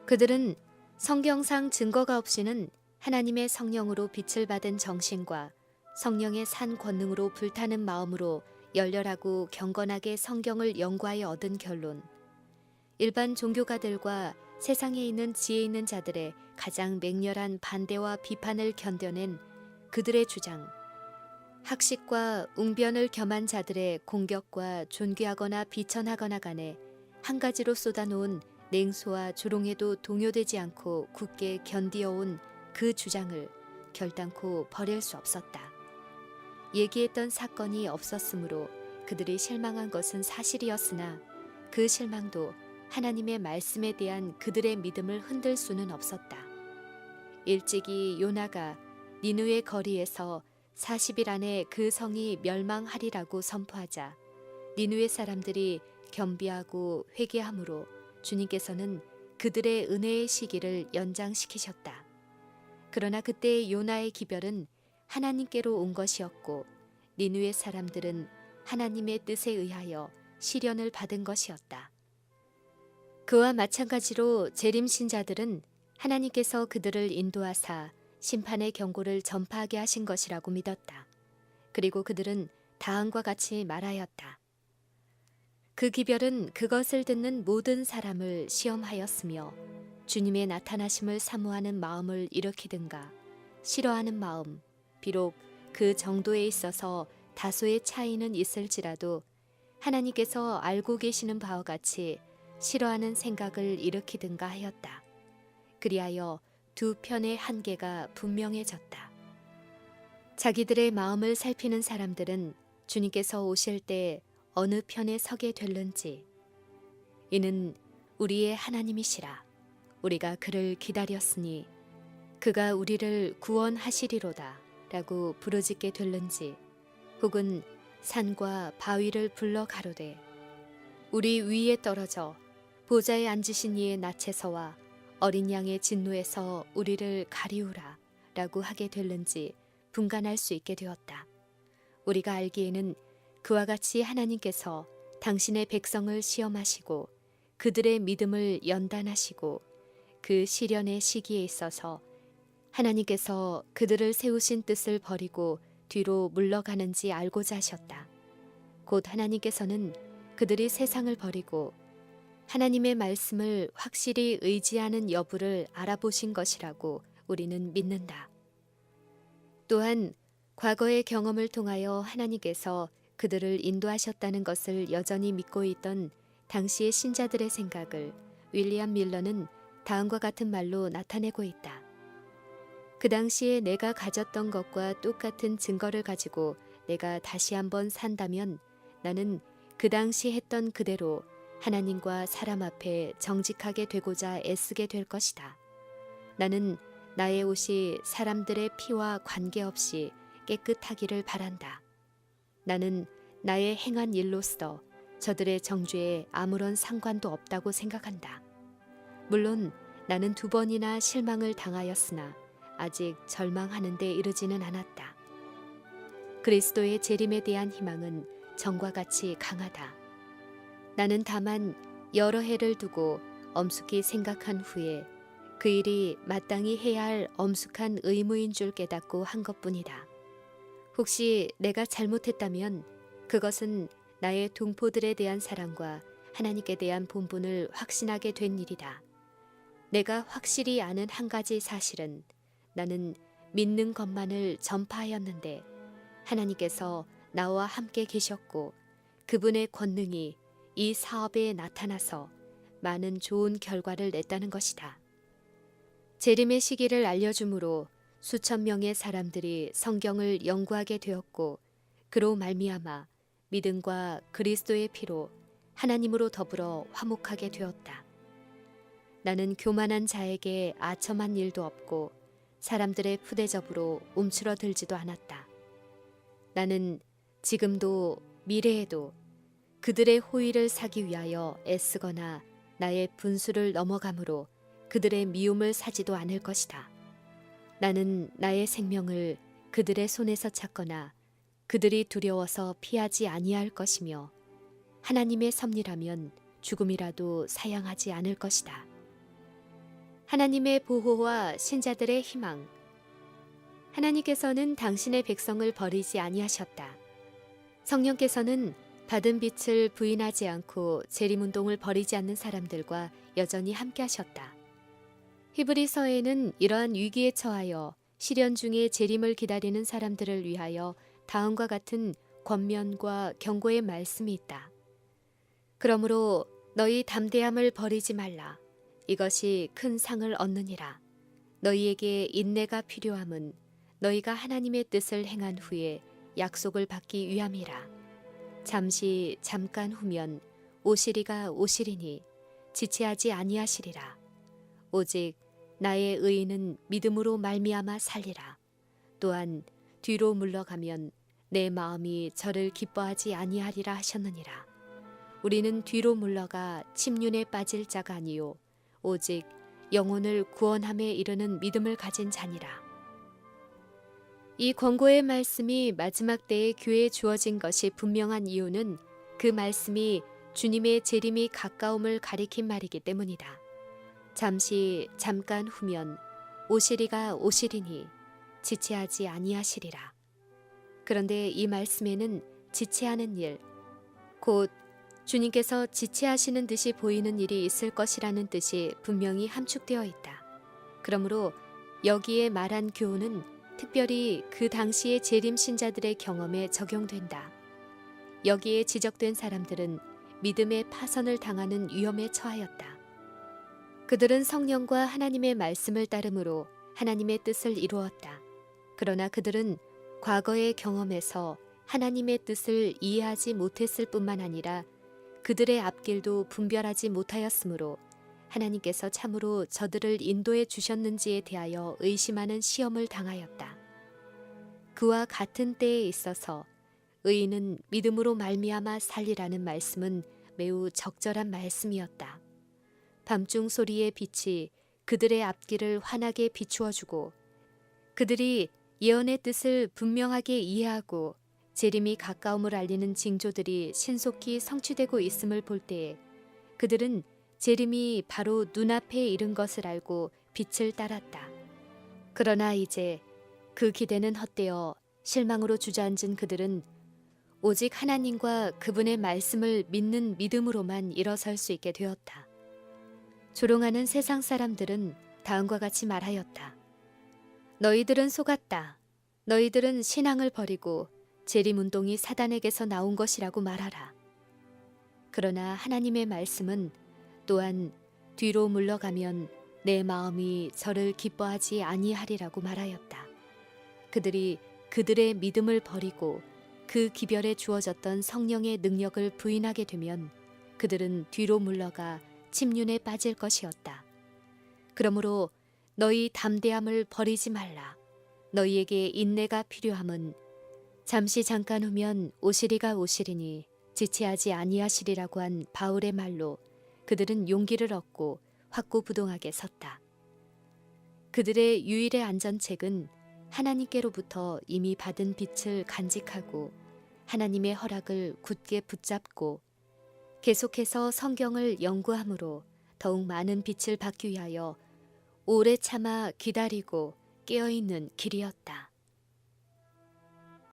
그들은 성경상 증거가 없이는 하나님의 성령으로 빛을 받은 정신과 성령의 산 권능으로 불타는 마음으로 열렬하고 경건하게 성경을 연구하여 얻은 결론, 일반 종교가들과 세상에 있는 지혜 있는 자들의 가장 맹렬한 반대와 비판을 견뎌낸 그들의 주장, 학식과 웅변을 겸한 자들의 공격과 존귀하거나 비천하거나 간에 한 가지로 쏟아놓은 냉소와 조롱에도 동요되지 않고 굳게 견디어온 그 주장을 결단코 버릴 수 없었다. 얘기했던 사건이 없었으므로 그들이 실망한 것은 사실이었으나 그 실망도 하나님의 말씀에 대한 그들의 믿음을 흔들 수는 없었다. 일찍이 요나가 니느웨 거리에서 40일 안에 그 성이 멸망하리라고 선포하자 니느웨 사람들이 겸비하고 회개함으로 주님께서는 그들의 은혜의 시기를 연장시키셨다. 그러나 그때 요나의 기별은 하나님께로 온 것이었고 니느웨 사람들은 하나님의 뜻에 의하여 시련을 받은 것이었다. 그와 마찬가지로 재림 신자들은 하나님께서 그들을 인도하사 심판의 경고를 전파하게 하신 것이라고 믿었다. 그리고 그들은 다음과 같이 말하였다. 그 기별은 그것을 듣는 모든 사람을 시험하였으며 주님의 나타나심을 사모하는 마음을 일으키든가 싫어하는 마음, 비록 그 정도에 있어서 다소의 차이는 있을지라도 하나님께서 알고 계시는 바와 같이 싫어하는 생각을 일으키든가 하였다. 그리하여 두 편의 한계가 분명해졌다. 자기들의 마음을 살피는 사람들은 주님께서 오실 때 어느 편에 서게 될는지, 이는 우리의 하나님이시라. 우리가 그를 기다렸으니 그가 우리를 구원하시리로다 라고 부르짖게 될는지, 혹은 산과 바위를 불러 가로되 우리 위에 떨어져 보좌에 앉으신 이의 낯에서와 어린 양의 진노에서 우리를 가리우라 라고 하게 될는지 분간할 수 있게 되었다. 우리가 알기에는 그와 같이 하나님께서 당신의 백성을 시험하시고 그들의 믿음을 연단하시고 그 시련의 시기에 있어서 하나님께서 그들을 세우신 뜻을 버리고 뒤로 물러가는지 알고자 하셨다. 곧 하나님께서는 그들이 세상을 버리고 하나님의 말씀을 확실히 의지하는 여부를 알아보신 것이라고 우리는 믿는다. 또한 과거의 경험을 통하여 하나님께서 그들을 인도하셨다는 것을 여전히 믿고 있던 당시의 신자들의 생각을 윌리엄 밀러는 다음과 같은 말로 나타내고 있다. 그 당시에 내가 가졌던 것과 똑같은 증거를 가지고 내가 다시 한번 산다면 나는 그 당시 했던 그대로 하나님과 사람 앞에 정직하게 되고자 애쓰게 될 것이다. 나는 나의 옷이 사람들의 피와 관계없이 깨끗하기를 바란다. 나는 나의 행한 일로서 저들의 정죄에 아무런 상관도 없다고 생각한다. 물론 나는 2번이나 실망을 당하였으나 아직 절망하는 데 이르지는 않았다. 그리스도의 재림에 대한 희망은 전과 같이 강하다. 나는 다만 여러 해를 두고 엄숙히 생각한 후에 그 일이 마땅히 해야 할 엄숙한 의무인 줄 깨닫고 한 것뿐이다. 혹시 내가 잘못했다면 그것은 나의 동포들에 대한 사랑과 하나님께 대한 본분을 확신하게 된 일이다. 내가 확실히 아는 한 가지 사실은 나는 믿는 것만을 전파하였는데 하나님께서 나와 함께 계셨고 그분의 권능이 이 사업에 나타나서 많은 좋은 결과를 냈다는 것이다. 재림의 시기를 알려주므로 수천 명의 사람들이 성경을 연구하게 되었고 그로 말미암아 믿음과 그리스도의 피로 하나님으로 더불어 화목하게 되었다. 나는 교만한 자에게 아첨한 일도 없고 사람들의 푸대접으로 움츠러들지도 않았다. 나는 지금도 미래에도 그들의 호의를 사기 위하여 애쓰거나 나의 분수를 넘어감으로 그들의 미움을 사지도 않을 것이다. 나는 나의 생명을 그들의 손에서 찾거나 그들이 두려워서 피하지 아니할 것이며 하나님의 섭리라면 죽음이라도 사양하지 않을 것이다. 하나님의 보호와 신자들의 희망. 하나님께서는 당신의 백성을 버리지 아니하셨다. 성령께서는 받은 빛을 부인하지 않고 재림운동을 버리지 않는 사람들과 여전히 함께하셨다. 히브리서에는 이러한 위기에 처하여 시련 중에 재림을 기다리는 사람들을 위하여 다음과 같은 권면과 경고의 말씀이 있다. 그러므로 너희 담대함을 버리지 말라. 이것이 큰 상을 얻느니라. 너희에게 인내가 필요함은 너희가 하나님의 뜻을 행한 후에 약속을 받기 위함이라. 잠깐 후면 오시리가 오시리니 지체하지 아니하시리라. 오직 나의 의인은 믿음으로 말미암아 살리라. 또한 뒤로 물러가면 내 마음이 저를 기뻐하지 아니하리라 하셨느니라. 우리는 뒤로 물러가 침륜에 빠질 자가 아니요 오직 영혼을 구원함에 이르는 믿음을 가진 자니라. 이 권고의 말씀이 마지막 때에 교회에 주어진 것이 분명한 이유는 그 말씀이 주님의 재림이 가까움을 가리킨 말이기 때문이다. 잠깐 후면 오시리가 오시리니 지체하지 아니하시리라. 그런데 이 말씀에는 지체하는 일, 곧 주님께서 지체하시는 듯이 보이는 일이 있을 것이라는 뜻이 분명히 함축되어 있다. 그러므로 여기에 말한 교훈은 특별히 그 당시의 재림 신자들의 경험에 적용된다. 여기에 지적된 사람들은 믿음의 파선을 당하는 위험에 처하였다. 그들은 성령과 하나님의 말씀을 따름으로 하나님의 뜻을 이루었다. 그러나 그들은 과거의 경험에서 하나님의 뜻을 이해하지 못했을 뿐만 아니라 그들의 앞길도 분별하지 못하였으므로 하나님께서 참으로 저들을 인도해 주셨는지에 대하여 의심하는 시험을 당하였다. 그와 같은 때에 있어서 의인은 믿음으로 말미암아 살리라는 말씀은 매우 적절한 말씀이었다. 밤중 소리의 빛이 그들의 앞길을 환하게 비추어주고 그들이 예언의 뜻을 분명하게 이해하고 재림이 가까움을 알리는 징조들이 신속히 성취되고 있음을 볼 때에 그들은 재림이 바로 눈앞에 이른 것을 알고 빛을 따랐다. 그러나 이제 그 기대는 헛되어 실망으로 주저앉은 그들은 오직 하나님과 그분의 말씀을 믿는 믿음으로만 일어설 수 있게 되었다. 조롱하는 세상 사람들은 다음과 같이 말하였다. 너희들은 속았다. 너희들은 신앙을 버리고 재림운동이 사단에게서 나온 것이라고 말하라. 그러나 하나님의 말씀은 또한 뒤로 물러가면 내 마음이 저를 기뻐하지 아니하리라고 말하였다. 그들이 그들의 믿음을 버리고 그 기별에 주어졌던 성령의 능력을 부인하게 되면 그들은 뒤로 물러가 침륜에 빠질 것이었다. 그러므로 너희 담대함을 버리지 말라. 너희에게 인내가 필요함은 잠깐 후면 오시리가 오시리니 지체하지 아니하시리라고 한 바울의 말로 그들은 용기를 얻고 확고부동하게 섰다. 그들의 유일의 안전책은 하나님께로부터 이미 받은 빛을 간직하고 하나님의 허락을 굳게 붙잡고 계속해서 성경을 연구함으로 더욱 많은 빛을 받기 위하여 오래 참아 기다리고 깨어있는 길이었다.